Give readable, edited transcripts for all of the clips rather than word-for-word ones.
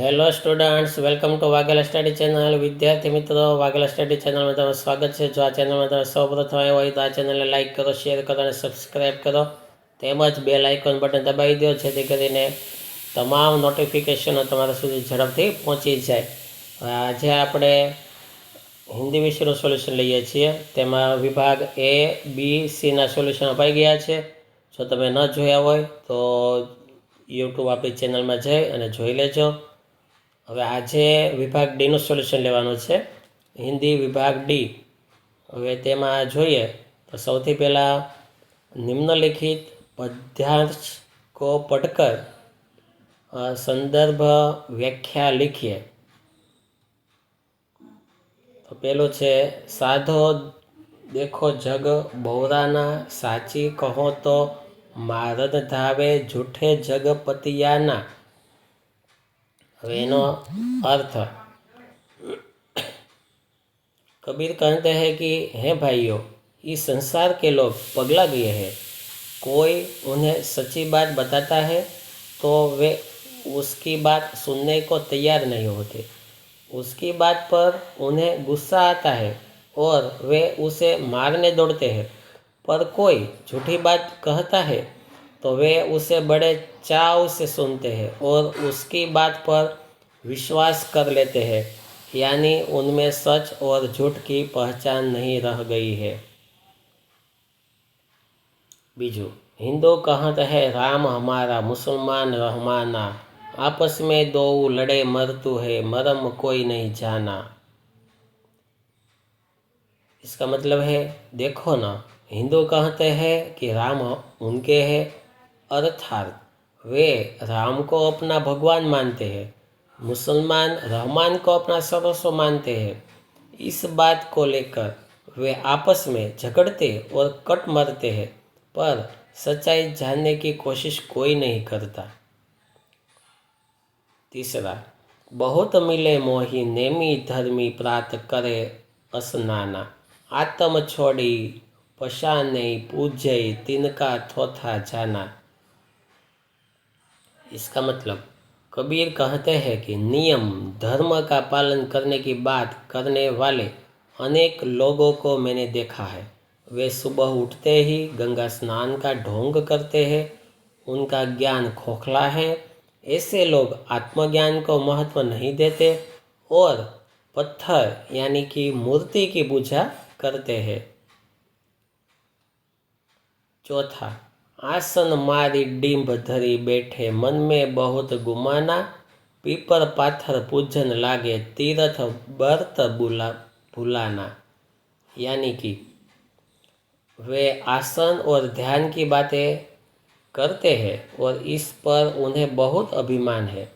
Hello students, welcome to Vaghela study channel. વિદ્યાર્થી મિત્રો, Vaghela study ચેનલમાં તમારું સ્વાગત છે. જો આ ચેનલમાં તમે સૌપ્રથમ આવ્યા હોય તો આ ચેનલને લાઇક કરો, શેર કરો અને સબસ્ક્રાઈબ કરો. તેમજ બેલ આઇકોન બટન દબાવી દો જેથી કરીને તમામ નોટિફિકેશનો તમારા સુધી ઝડપથી પહોંચી જાય. આજે આપણે હિન્દી વિષયનું સોલ્યુશન લઈએ છીએ. તેમાં વિભાગ A, B, Cના સોલ્યુશન અપાઈ ગયા છે. જો તમે ન જોયા હોય તો યુટ્યુબ આપણી ચેનલમાં જઈ અને જોઈ લેજો. હવે આજે વિભાગ ડીનું સોલ્યુશન લેવાનું છે, હિન્દી વિભાગ ડી. હવે તેમાં જોઈએ તો સૌથી પહેલાં નિમ્નલિખિત पद्यांश को पढ़कर संदर्भ व्याख्या लिखिए. तो पहलो है साधो देखो जग बहुराना, साची कहो तो मारद धावे झूठे जगपतियाना. अब एनो अर्थ कबीर कहते हैं कि हे भाइयों, इस संसार के लोग पगला गए हैं. कोई उन्हें सच्ची बात बताता है तो वे उसकी बात सुनने को तैयार नहीं होते. उसकी बात पर उन्हें गुस्सा आता है और वे उसे मारने दौड़ते हैं. पर कोई झूठी बात कहता है तो वे उसे बड़े चाव से सुनते हैं और उसकी बात पर विश्वास कर लेते हैं. यानी उनमें सच और झूठ की पहचान नहीं रह गई है. बीजू, हिंदू कहते हैं राम हमारा, मुसलमान रहमाना, आपस में दो लड़े मरतू है, मरम कोई नहीं जाना. इसका मतलब है, देखो ना, हिंदू कहते हैं कि राम उनके हैं, अर्थात वे राम को अपना भगवान मानते हैं. मुसलमान रहमान को अपना सर्वस्व मानते हैं. इस बात को लेकर वे आपस में झगड़ते और कट मरते हैं, पर सच्चाई जानने की कोशिश कोई नहीं करता. तीसरा, बहुत मिले मोही, नेमी धर्मी प्रात करे असनाना, आत्म छोड़ी पशाने पूजे तिनका थोथा जाना. इसका मतलब कबीर कहते हैं कि नियम धर्म का पालन करने की बात करने वाले अनेक लोगों को मैंने देखा है. वे सुबह उठते ही गंगा स्नान का ढोंग करते हैं. उनका ज्ञान खोखला है. ऐसे लोग आत्मज्ञान को महत्व नहीं देते और पत्थर यानी कि मूर्ति की पूजा करते हैं. चौथा, आसन मारी डींभ धरी बैठे, मन में बहुत गुमाना, पीपर पाथर पूजन लागे, तीर्थ बर्त भुलाना. यानी कि वे आसन और ध्यान की बातें करते हैं और इस पर उन्हें बहुत अभिमान है.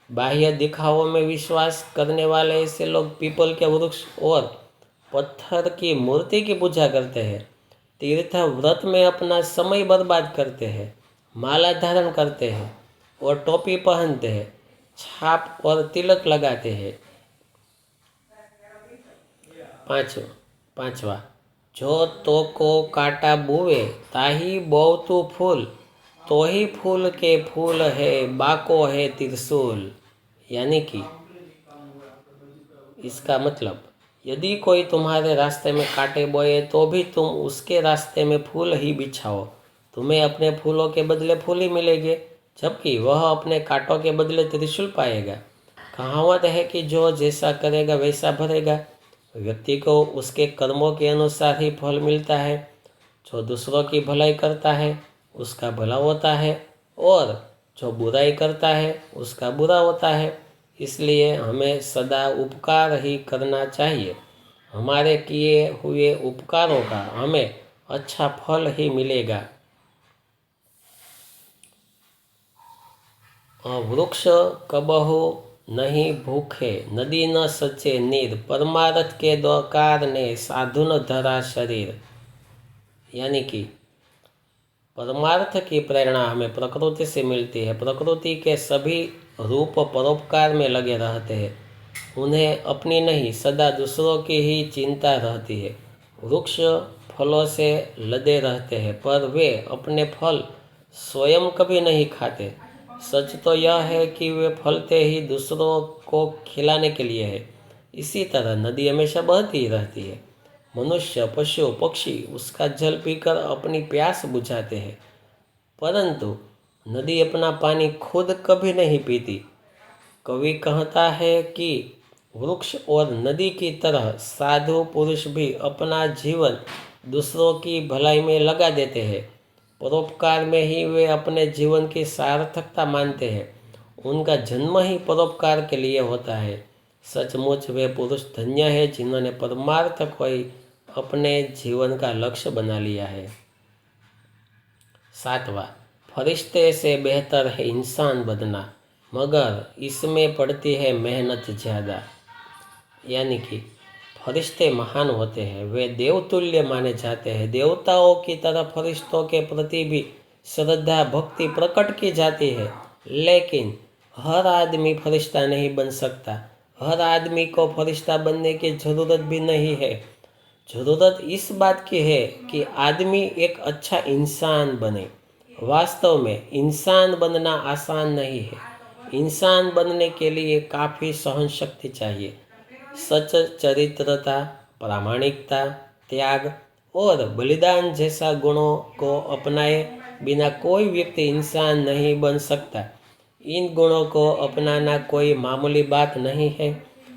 बाह्य दिखावों में विश्वास करने वाले ऐसे लोग पीपल के वृक्ष और पत्थर की मूर्ति की पूजा करते हैं. तीर्थ व्रत में अपना समय बर्बाद करते हैं, माला धारण करते हैं और टोपी पहनते हैं, छाप और तिलक लगाते हैं. पांचवा, जो तो को काटा बुवे ताही बोवतु फूल, तो ही फूल के फूल है, बाको है त्रिशूल. यानी कि इसका मतलब, यदि कोई तुम्हारे रास्ते में कांटे बोए तो भी तुम उसके रास्ते में फूल ही बिछाओ. तुम्हें अपने फूलों के बदले फूल ही मिलेंगे, जबकि वह अपने कांटों के बदले त्रिशूल पाएगा. कहावत है कि जो जैसा करेगा वैसा भरेगा. व्यक्ति को उसके कर्मों के अनुसार ही फल मिलता है. जो दूसरों की भलाई करता है उसका भला होता है और जो बुराई करता है उसका बुरा होता है. इसलिए हमें सदा उपकार ही करना चाहिए. हमारे किए हुए उपकारों का हमें अच्छा फल ही मिलेगा. वृक्ष कबहु नहीं भूखे, नदी न सचे नीर, परमार्थ के दोकार ने साधु न धरा शरीर. यानी कि परमार्थ की प्रेरणा हमें प्रकृति से मिलती है. प्रकृति के सभी रूप परोपकार में लगे रहते हैं. उन्हें अपनी नहीं सदा दूसरों की ही चिंता रहती है. वृक्ष फलों से लदे रहते हैं पर वे अपने फल स्वयं कभी नहीं खाते. सच तो यह है कि वे फलते ही दूसरों को खिलाने के लिए है। इसी तरह नदी हमेशा बहती रहती है। मनुष्य, पशु, पक्षी उसका जल पीकर अपनी प्यास बुझाते हैं, परंतु नदी अपना पानी खुद कभी नहीं पीती। कवि कहता है कि वृक्ष और नदी की तरह साधु पुरुष भी अपना जीवन दूसरों की भलाई में लगा देते हैं। परोपकार में ही वे अपने जीवन की सार्थकता मानते हैं। उनका जन्म ही परोपकार के लिए होता है। सचमुच वे पुरुष धन्य है जिन्होंने परमार्थ को ही अपने जीवन का लक्ष्य बना लिया है। 7वां, फरिश्ते से बेहतर है इंसान बनना, मगर इसमें पड़ती है मेहनत ज़्यादा। यानी कि फरिश्ते महान होते हैं, वे देवतुल्य माने जाते हैं। देवताओं की तरह फरिश्तों के प्रति भी श्रद्धा भक्ति प्रकट की जाती है, लेकिन हर आदमी फरिश्ता नहीं बन सकता। हर आदमी को फरिश्ता बनने की जरूरत भी नहीं है। जरूरत इस बात की है कि आदमी एक अच्छा इंसान बने। वास्तव में इंसान बनना आसान नहीं है। इंसान बनने के लिए काफ़ी सहन शक्ति चाहिए। सच, चरित्रता, प्रामाणिकता, त्याग और बलिदान जैसा गुणों को अपनाए बिना कोई व्यक्ति इंसान नहीं बन सकता। इन गुणों को अपनाना कोई मामूली बात नहीं है।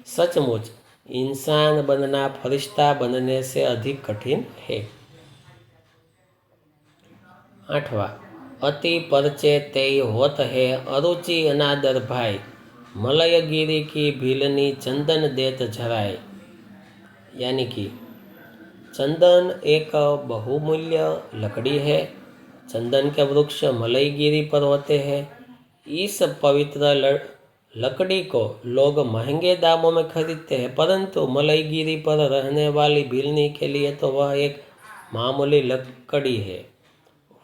सचमुच इंसान बनना फरिश्ता बनने से अधिक कठिन है। 8वां, अति परचे तेई होत है अरुचि अनादर भाई, मलयगिरी की भीलनी चंदन देत झराए। यानी कि चंदन एक बहुमूल्य लकड़ी है। चंदन के वृक्ष मलयगिरी पर होते हैं। इस पवित्र लकड़ी को लोग महंगे दामों में खरीदते हैं, परंतु मलयगिरी पर रहने वाली भीलनी के लिए तो वह एक मामूली लकड़ी है।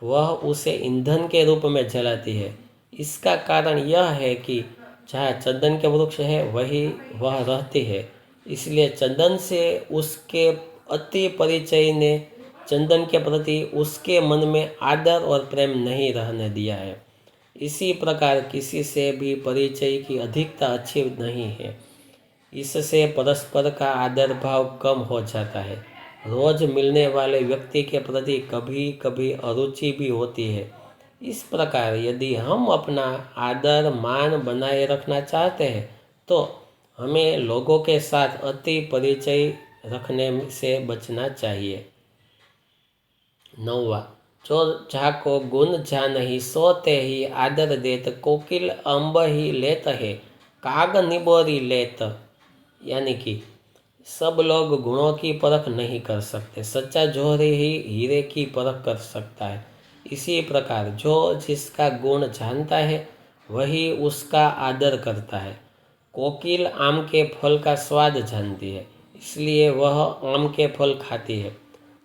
वह उसे ईंधन के रूप में जलाती है। इसका कारण यह है कि जहाँ चंदन के वृक्ष है वही वह रहती है। इसलिए चंदन से उसके अति परिचय ने चंदन के प्रति उसके मन में आदर और प्रेम नहीं रहने दिया है। इसी प्रकार किसी से भी परिचय की अधिकता अच्छी नहीं है। इससे परस्पर का आदर भाव कम हो जाता है। रोज मिलने वाले व्यक्ति के प्रति कभी कभी अरुचि भी होती है। इस प्रकार यदि हम अपना आदर मान बनाए रखना चाहते हैं तो हमें लोगों के साथ अति परिचय रखने से बचना चाहिए। 9वां, जो जाको गुण जानहि सोते ही आदर देत, कोकिल अंब ही लेत है काग निबोरी लेत। यानी कि सब लोग गुणों की परख नहीं कर सकते। सच्चा जोहरी ही हीरे की परख कर सकता है। इसी प्रकार जो जिसका गुण जानता है वही उसका आदर करता है। कोकिल आम के फल का स्वाद जानती है, इसलिए वह आम के फल खाती है।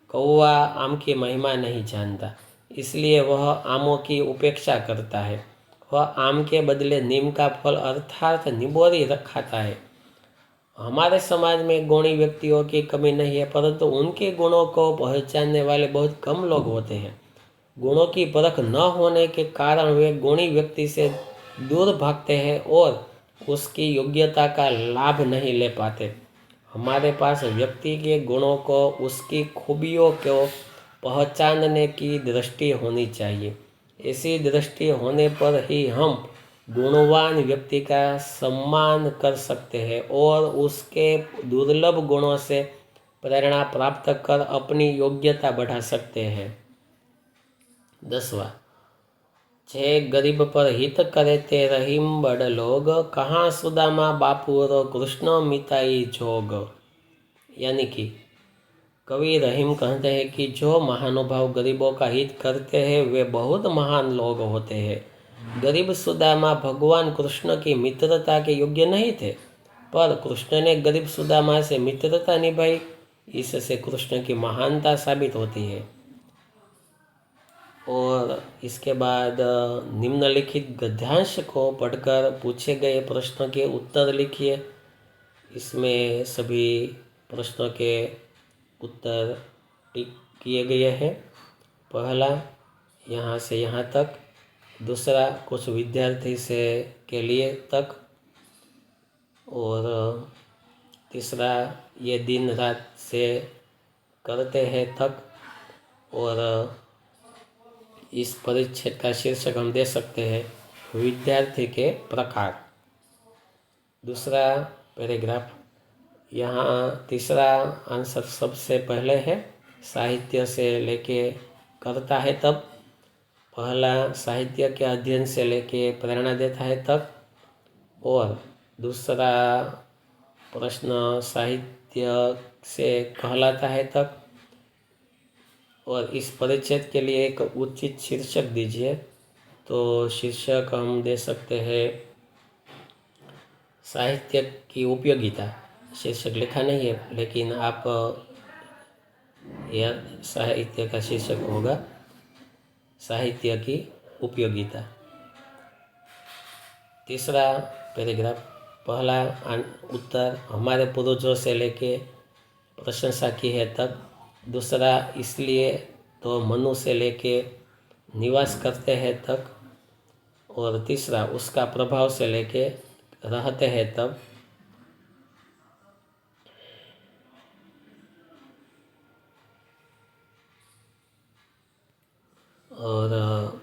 कौवा आम की महिमा नहीं जानता, इसलिए वह आमों की उपेक्षा करता है। वह आम के बदले नीम का फल अर्थात निबोरी खाता है। हमारे समाज में गुणी व्यक्तियों की कमी नहीं है, परंतु उनके गुणों को पहचानने वाले बहुत कम लोग होते हैं। गुणों की परख न होने के कारण वे गुणी व्यक्ति से दूर भागते हैं और उसकी योग्यता का लाभ नहीं ले पाते। हमारे पास व्यक्ति के गुणों को, उसकी खूबियों को पहचानने की दृष्टि होनी चाहिए। ऐसी दृष्टि होने पर ही हम गुणवान व्यक्ति का सम्मान कर सकते हैं और उसके दुर्लभ गुणों से प्रेरणा प्राप्त कर अपनी योग्यता बढ़ा सकते हैं। 10वां, जे गरीब पर हित करे ते रहीम बड़ लोग, कहाँ सुदामा बापुरो कृष्ण मिताई जोग। यानी कि कवि रहीम कहते हैं कि जो महानुभाव गरीबों का हित करते हैं वे बहुत महान लोग होते हैं। गरीब सुदामा भगवान कृष्ण की मित्रता के योग्य नहीं थे, पर कृष्ण ने गरीब सुदामा से मित्रता निभाई। इससे कृष्ण की महानता साबित होती है। और इसके बाद निम्नलिखित गद्यांश को पढ़कर पूछे गए प्रश्नों के उत्तर लिखिए। इसमें सभी प्रश्नों के उत्तर टिक किए गए हैं। पहला, यहाँ से यहाँ तक दूसरा कुछ विद्यार्थी से के लिए तक, और तीसरा ये दिन रात से करते हैं तक। और इस परिच्छेद का शीर्षक हम दे सकते हैं विद्यार्थी के प्रकार। दूसरा पैराग्राफ, यहाँ तीसरा आंसर सबसे पहले है, साहित्य से लेके करता है तब। पहला साहित्य के अध्ययन से लेके प्रेरणा देता है तक। और दूसरा प्रश्न साहित्य से कहलाता है तक। और इस परिच्छेद के लिए एक उचित शीर्षक दीजिए। तो शीर्षक हम दे सकते हैं साहित्य की उपयोगिता। शीर्षक लिखा नहीं है, लेकिन आप यह साहित्य का शीर्षक होगा साहित्य की उपयोगिता। तीसरा पैराग्राफ, पहला उत्तर हमारे पूर्वजों से लेके प्रशंसा की है तक। दूसरा इसलिए तो मनु से लेके निवास करते हैं तक। और तीसरा उसका प्रभाव से लेके रहते हैं तब। और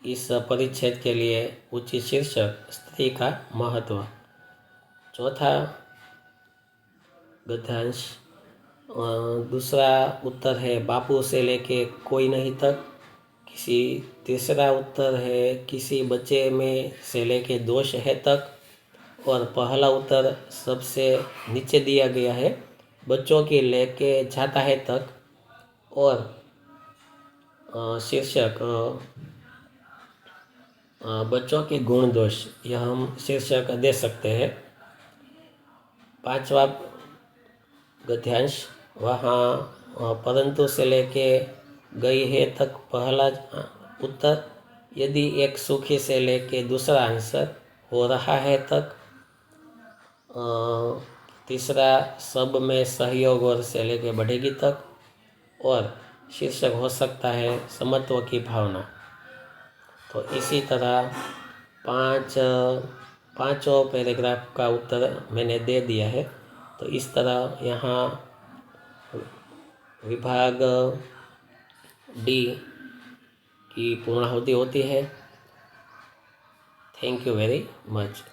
इस परिच्छेद के लिए उचित शीर्षक स्त्री का महत्व। चौथा गद्यांश, दूसरा उत्तर है बापू से लेके कोई नहीं तक। तीसरा उत्तर है किसी बच्चे में से लेके दोष है तक। और पहला उत्तर सबसे नीचे दिया गया है, बच्चों की लेके जाता है तक। और शीर्षक बच्चों के गुण दोष, यह हम शीर्षक दे सकते हैं। पांचवा गद्यांश, वहाँ परंतु से लेके गई है तक पहला उत्तर। यदि एक सुखी से लेके दूसरा आंसर हो रहा है तक। तीसरा सब में सहयोग और से लेके बढ़ेगी तक। और शीर्षक हो सकता है समत्व की भावना। तो इसी तरह पांचों पैराग्राफ का उत्तर मैंने दे दिया है। तो इस तरह यहाँ विभाग डी की पूर्णाहुति होती है। Thank you very much.